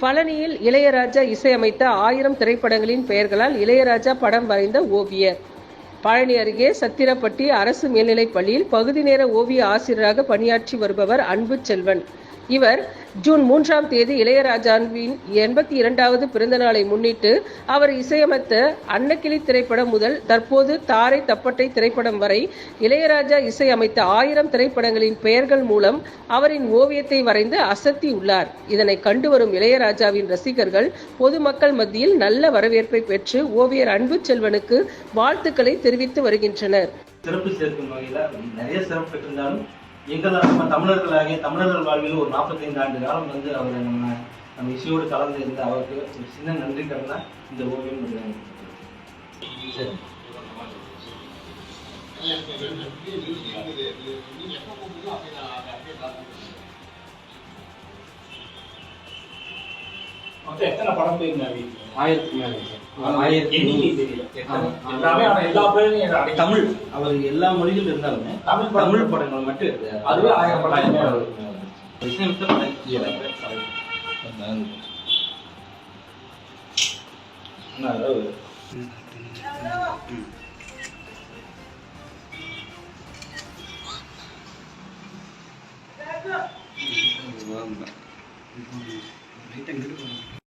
பழனியில் இளையராஜா இசையமைத்த 1000 திரைப்படங்களின் பெயர்களால் இளையராஜா படம் வரைந்த ஓவியர். பழனி அருகே சத்திரப்பட்டி அரசு மேல்நிலைப் பள்ளியில் பகுதி நேர ஓவிய ஆசிரியராக பணியாற்றி வருபவர் அன்புச்செல்வன். இவர் ஜூன் 3ஆம் தேதி இளையராஜாவின் 82வது பிறந்த நாளை முன்னிட்டு அவர் இசையமைத்த அன்னக்கிளி திரைப்படம் முதல் தற்போது தாரை தப்பட்டை திரைப்படம் வரை இளையராஜா இசையமைத்த 1000 திரைப்படங்களின் பெயர்கள் மூலம் அவரின் ஓவியத்தை வரைந்து அசத்தியுள்ளார். இதனை கண்டு வரும் இளையராஜாவின் ரசிகர்கள் பொதுமக்கள் மத்தியில் நல்ல வரவேற்பை பெற்று ஓவியர் அன்புச்செல்வனுக்கு வாழ்த்துக்களை தெரிவித்து வருகின்றனர். சிறப்பு சேர்க்கும் வகையில் நிறைய சிறப்பு பெற்றிருந்தாலும் நம்ம தமிழர்களாகிய தமிழர்கள் வாழ்வில் ஒரு 45 ஆண்டு காலம் அவரை நம்ம இசையோடு கலந்து இருந்த அவருக்கு ஒரு சின்ன நன்றி கடனா இந்த ஓவியம் எத்தனை படம் போயிருந்தா 1000க்கு மேல தமிழ் அவர் எல்லா மொழிகள் இருந்தாலுமே தமிழ் படங்கள் மட்டும் இருக்கு. அதுவே 1000 படம்.